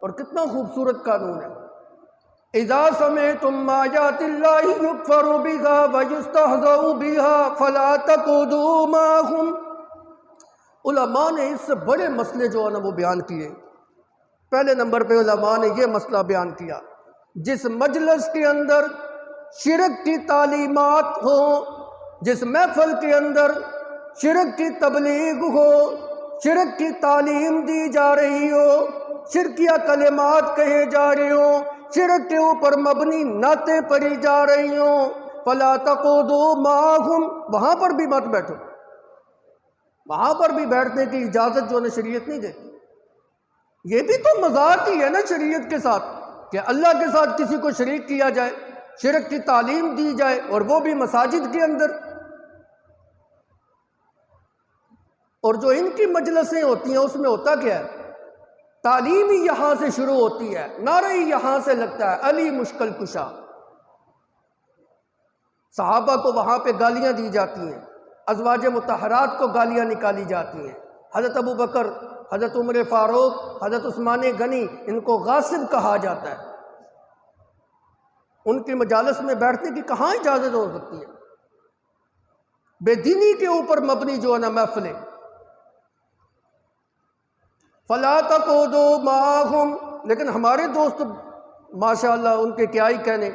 اور کتنا خوبصورت قانون ہے، اذا سمعتم آیات اللہ یکفر بها ویستہزأ بها فلا تقعدوا معهم۔ علماء نے اس سے بڑے مسئلے جو ہے نا وہ بیان کیے۔ پہلے نمبر پہ علماء نے یہ مسئلہ بیان کیا، جس مجلس کے اندر شرک کی تعلیمات ہو، جس محفل کے اندر شرک کی تبلیغ ہو، شرک کی تعلیم دی جا رہی ہو، شرکیہ کلمات کہے جا رہے ہوں، شرک کے اوپر مبنی نعتیں پڑھی جا رہی ہوں، فلا تقعدوا معهم، وہاں پر بھی مت بیٹھو، وہاں پر بھی بیٹھنے کی اجازت جو ہے شریعت نہیں دیتی۔ یہ بھی تو مذاق ہی ہے نا شریعت کے ساتھ، کہ اللہ کے ساتھ کسی کو شریک کیا جائے، شرک کی تعلیم دی جائے، اور وہ بھی مساجد کے اندر۔ اور جو ان کی مجلسیں ہوتی ہیں اس میں ہوتا کیا ہے؟ تعلیم ہی یہاں سے شروع ہوتی ہے، نعرہ ہی یہاں سے لگتا ہے، علی مشکل کشا۔ صحابہ کو وہاں پہ گالیاں دی جاتی ہیں، ازواج مطہرات کو گالیاں نکالی جاتی ہیں، حضرت ابو بکر، حضرت عمر فاروق، حضرت عثمان غنی، ان کو غاصب کہا جاتا ہے۔ ان کی مجالس میں بیٹھنے کی کہاں اجازت ہو سکتی ہے؟ بے دینی کے اوپر مبنی جو ہے نا محفلیں۔ فلا تقعدوا معهم، لیکن ہمارے دوست ماشاءاللہ ان کے کیا ہی کہنے،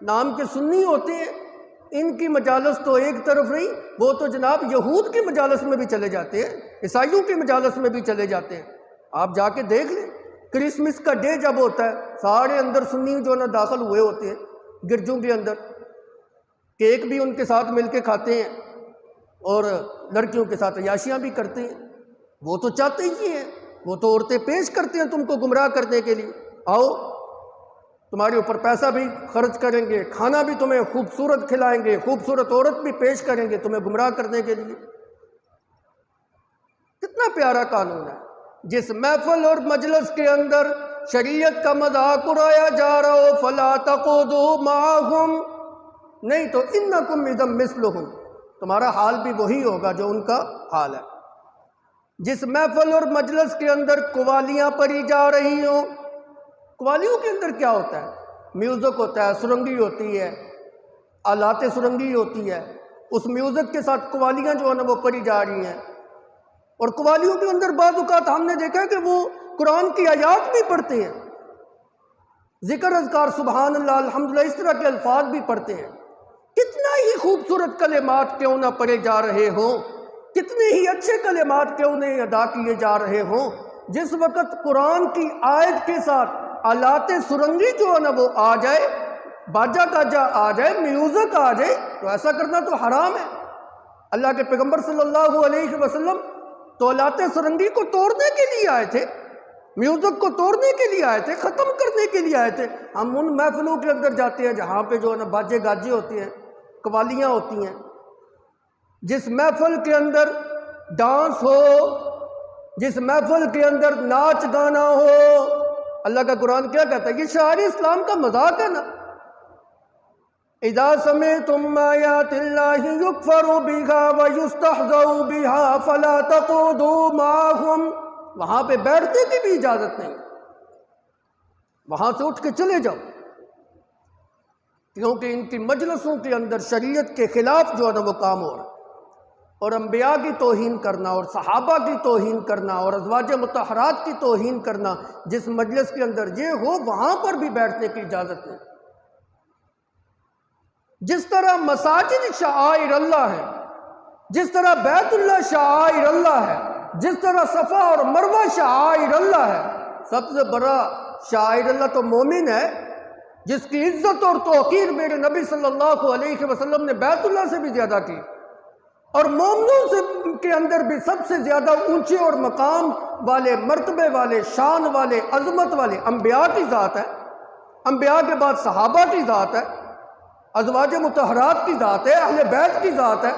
نام کے سنی ہوتے ہیں، ان کی مجالس تو ایک طرف نہیں، وہ تو جناب یہود کی مجالس میں بھی چلے جاتے ہیں، عیسائیوں کی مجالس میں بھی چلے جاتے ہیں۔ آپ جا کے دیکھ لیں، کرسمس کا ڈے جب ہوتا ہے، سارے اندر سنی جو نا داخل ہوئے ہوتے ہیں گرجوں کے اندر، کیک بھی ان کے ساتھ مل کے کھاتے ہیں اور لڑکیوں کے ساتھ عیاشیاں بھی کرتے ہیں۔ وہ تو چاہتے ہی ہیں، وہ تو عورتیں پیش کرتے ہیں تم کو گمراہ کرنے کے لیے، آؤ تمہارے اوپر پیسہ بھی خرچ کریں گے، کھانا بھی تمہیں خوبصورت کھلائیں گے، خوبصورت عورت بھی پیش کریں گے تمہیں گمراہ کرنے کے لیے۔ کتنا پیارا قانون ہے، جس محفل اور مجلس کے اندر شریعت کا مذاق اڑایا جا رہا ہو، فلا تقعدوا معهم، نہیں تو انکم اذا مثلهم، تمہارا حال بھی وہی ہوگا جو ان کا حال ہے۔ جس محفل اور مجلس کے اندر قوالیاں پڑھی جا رہی ہوں، قوالیوں کے اندر کیا ہوتا ہے؟ میوزک ہوتا ہے، سرنگی ہوتی ہے، آلات سرنگی ہوتی ہے، اس میوزک کے ساتھ قوالیاں جو ہے نا وہ پڑھی جا رہی ہیں۔ اور قوالیوں کے اندر بعض اوقات ہم نے دیکھا کہ وہ قرآن کی آیات بھی پڑھتے ہیں، ذکر اذکار سبحان اللہ الحمدللہ اس طرح کے الفاظ بھی پڑھتے ہیں۔ کتنا ہی خوبصورت کلمات کیوں نہ پڑھے جا رہے ہوں، کتنے ہی اچھے کلمات کیوں نہیں ادا کیے جا رہے ہوں، جس وقت قرآن کی آیت کے ساتھ آلات سرنگی جو ہے نا وہ آ جائے، باجا گاجا آ جائے، میوزک آ جائے، تو ایسا کرنا تو حرام ہے۔ اللہ کے پیغمبر صلی اللہ علیہ وسلم تو آلات سرنگی کو توڑنے کے لیے آئے تھے، میوزک کو توڑنے کے لیے آئے تھے، ختم کرنے کے لیے آئے تھے۔ ہم ان محفلوں کے اندر جاتے ہیں جہاں پہ جو ہے نا باجے گاجے ہوتے ہیں، قوالیاں ہوتی ہیں، جس محفل کے اندر ڈانس ہو، جس محفل کے اندر ناچ گانا ہو، اللہ کا قرآن کیا کہتا ہے؟ یہ شعائر اسلام کا مذاق ہے نا۔ اذا سمعتم آیات اللہ یکفر بها ویستہزأ بها فلا تقعدوا معهم، وہاں پہ بیٹھنے کی بھی اجازت نہیں، وہاں سے اٹھ کے چلے جاؤ، کیونکہ ان کی مجلسوں کے اندر شریعت کے خلاف جو ہے نا وہ کام ہو رہا ہے۔ اور انبیاء کی توہین کرنا، اور صحابہ کی توہین کرنا، اور ازواج مطہرات کی توہین کرنا، جس مجلس کے اندر یہ ہو وہاں پر بھی بیٹھنے کی اجازت نہیں۔ جس طرح مساجد شعائر اللہ ہے، جس طرح بیت اللہ شعائر اللہ ہے، جس طرح صفا اور مروہ شعائر اللہ ہے، سب سے بڑا شعائر اللہ تو مومن ہے، جس کی عزت اور توقیر میرے نبی صلی اللہ علیہ وسلم نے بیت اللہ سے بھی زیادہ کی، اور مومنوں سے کے اندر بھی سب سے زیادہ اونچے اور مقام والے، مرتبے والے، شان والے، عظمت والے انبیاء کی ذات ہے۔ انبیاء کے بعد صحابہ کی ذات ہے، ازواج مطہرات کی ذات ہے، اہل بیت کی ذات ہے۔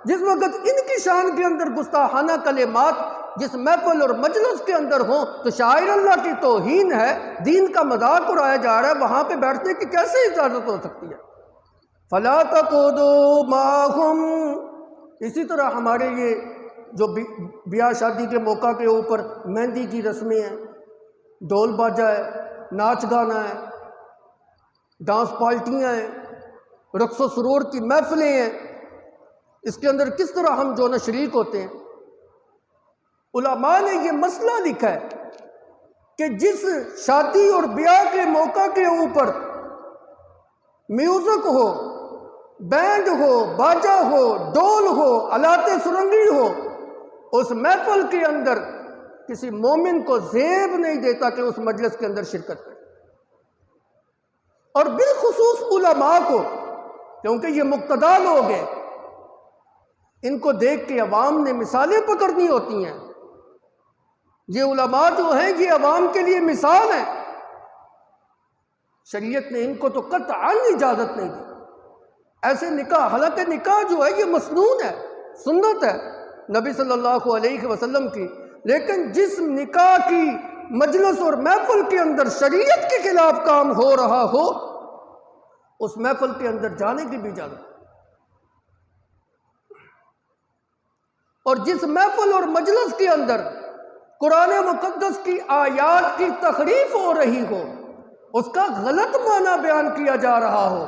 جس وقت ان کی شان کے اندر گستاخانہ کلمات جس محفل اور مجلس کے اندر ہوں تو شاعر اللہ کی توہین ہے، دین کا مذاق اڑایا جا رہا ہے، وہاں پہ بیٹھنے کی کیسے اجازت ہو سکتی ہے؟ فلا تقعدوا معهم۔ اسی طرح ہمارے یہ جو بیاہ شادی کے موقع کے اوپر مہندی کی رسمیں ہیں، ڈول باجا ہے، ناچ گانا ہے، ڈانس پارٹیاں ہیں، رقص و سرور کی محفلیں ہیں، اس کے اندر کس طرح ہم جو نا شریک ہوتے ہیں۔ علماء نے یہ مسئلہ لکھا ہے کہ جس شادی اور بیاہ کے موقع کے اوپر میوزک ہو، بینڈ ہو، باجا ہو، ڈول ہو، آلات سرنگی ہو، اس محفل کے اندر کسی مومن کو زیب نہیں دیتا کہ اس مجلس کے اندر شرکت کرے، اور بالخصوص علماء کو، کیونکہ یہ مقتدا لوگ ہیں، ان کو دیکھ کے عوام نے مثالیں پکڑنی ہوتی ہیں۔ یہ علماء جو ہیں یہ عوام کے لیے مثال ہیں، شریعت نے ان کو تو قطعاً اجازت نہیں دی ایسے نکاح، حالانکہ نکاح جو ہے یہ مسنون ہے، سنت ہے نبی صلی اللہ علیہ وسلم کی، لیکن جس نکاح کی مجلس اور محفل کے اندر شریعت کے خلاف کام ہو رہا ہو، اس محفل کے اندر جانے کی بھی اجازت، اور جس محفل اور مجلس کے اندر قرآن مقدس کی آیات کی تحریف ہو رہی ہو، اس کا غلط معنی بیان کیا جا رہا ہو،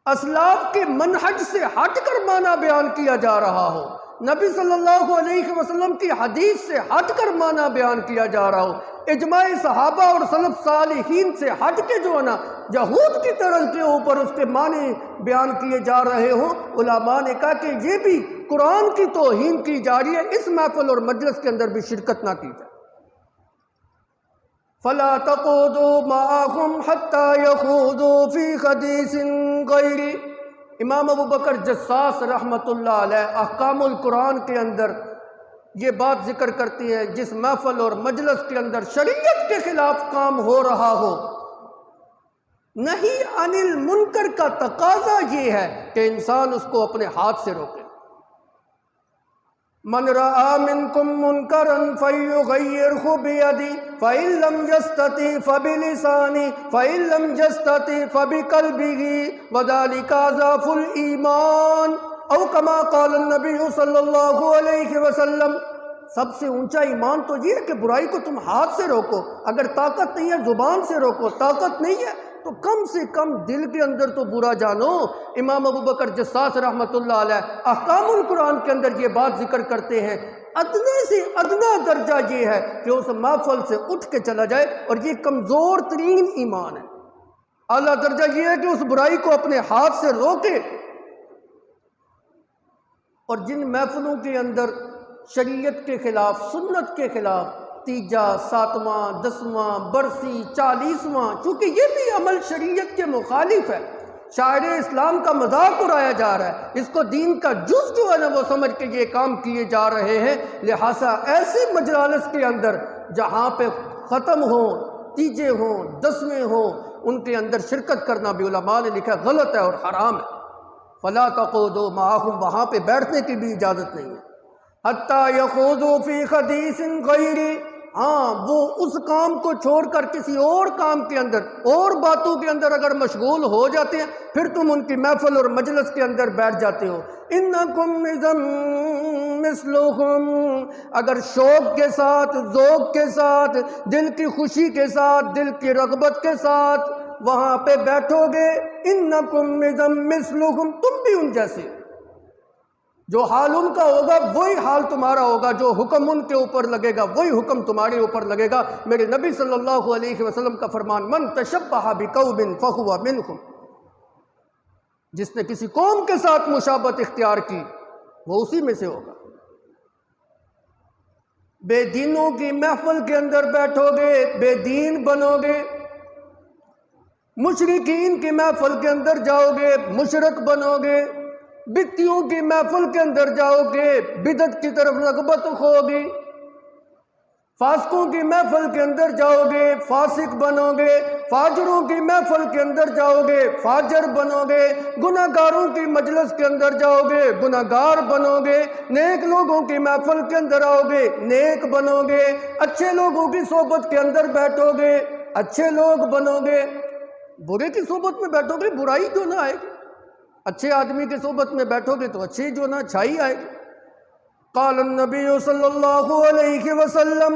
اسلاف کے منہج سے ہٹ کر معنی بیان کیا جا رہا ہو، نبی صلی اللہ علیہ وسلم کی حدیث سے ہٹ کر معنی بیان کیا جا رہا ہو، اجماع صحابہ اور سلف صالحین سے ہٹ کے جو ہے نا یہود کی طرز کے اوپر اس کے معنی بیان کیے جا رہے ہوں، علماء نے کہا کہ یہ بھی قرآن کی توہین کی جا رہی ہے، اس محفل اور مجلس کے اندر بھی شرکت نہ کی جائے۔ فَلَا تَقُودُوا مَعَهُمْ حَتَّى يَخُوضُوا فِي حَدِيثٍ غَيْرِهِ۔ امام ابو بکر جساس رحمۃ اللہ علیہ احکام القرآن کے اندر یہ بات ذکر کرتی ہے، جس محفل اور مجلس کے اندر شریعت کے خلاف کام ہو رہا ہو، نہی عن المنکر کا تقاضا یہ ہے کہ انسان اس کو اپنے ہاتھ سے روکے۔ من رأى منكم منكرا فليغيره بيده فإن لم يستطع فبلسانه فإن لم يستطع فبقلبه وذلك أضعف الإيمان أو كما قال النبي صلی اللہ علیہ وسلم۔ سب سے اونچا ایمان تو یہ ہے کہ برائی کو تم ہاتھ سے روکو، اگر طاقت نہیں ہے زبان سے روکو، طاقت نہیں ہے تو کم سے کم دل کے اندر تو برا جانو۔ امام ابو بکر جساس رحمۃ اللہ علیہ احکام القرآن کے اندر یہ بات ذکر کرتے ہیں، ادنے سے ادنا درجہ یہ ہے کہ اس محفل سے اٹھ کے چلا جائے، اور یہ کمزور ترین ایمان ہے۔ اعلیٰ درجہ یہ ہے کہ اس برائی کو اپنے ہاتھ سے روکے۔ اور جن محفلوں کے اندر شریعت کے خلاف، سنت کے خلاف، تیجا، ساتواں، دسواں، برسی، 40واں، چونکہ یہ بھی عمل شریعت کے مخالف ہے، شاعر اسلام کا مذاق اڑایا جا رہا ہے، اس کو دین کا جز جو ہے نا وہ سمجھ کے یہ کام کیے جا رہے ہیں، لہٰذا ایسے مجالس کے اندر جہاں پہ ختم ہوں، تیجے ہوں، دسویں ہوں، ان کے اندر شرکت کرنا بھی علماء نے لکھا غلط ہے اور حرام ہے۔ فَلَا تَقُودُوا مَعَهُمْ، وہاں پہ بیٹھنے کی بھی اجازت نہیں ہے۔ حَتَّى يَخُوضُوا فِي حَدِيثٍ غَيْرِهِ، ہاں وہ اس کام کو چھوڑ کر کسی اور کام کے اندر، اور باتوں کے اندر اگر مشغول ہو جاتے ہیں، پھر تم ان کی محفل اور مجلس کے اندر بیٹھ جاتے ہو۔ اِنَّكُمْ اِذًا مِثْلُهُمْ، اگر شوق کے ساتھ، ذوق کے ساتھ، دل کی خوشی کے ساتھ، دل کی رغبت کے ساتھ وہاں پہ بیٹھو گے، اِنَّكُمْ اِذًا مِثْلُهُمْ، تم بھی ان جیسے، جو حال ان کا ہوگا وہی حال تمہارا ہوگا، جو حکم ان کے اوپر لگے گا وہی حکم تمہارے اوپر لگے گا۔ میرے نبی صلی اللہ علیہ وسلم کا فرمان، من تشبہ بقوم فہو منہم، جس نے کسی قوم کے ساتھ مشابہت اختیار کی وہ اسی میں سے ہوگا۔ بے دینوں کی محفل کے اندر بیٹھو گے، بے دین بنو گے، مشرکین کی محفل کے اندر جاؤ گے، مشرک بنو گے، بدعتیوں کی محفل کے اندر جاؤ گے، بدعت کی طرف رغبت ہوگی، فاسقوں کی محفل کے اندر جاؤ گے، فاسق بنو گے، فاجروں کی محفل کے اندر جاؤ گے، فاجر بنو گے، گناہ گاروں کی مجلس کے اندر جاؤ گے، گناہ گار بنو گے، نیک لوگوں کی محفل کے اندر آؤ گے، نیک بنو گے، اچھے لوگوں کی صحبت کے اندر بیٹھو گے، اچھے لوگ بنو گے، برے کی صحبت میں بیٹھو گے برائی جو نہ آئے گی، اچھے آدمی کی صحبت میں بیٹھو گے تو اچھی جو نہ چھائی آئے گی۔ قال النبی صلی اللہ علیہ وسلم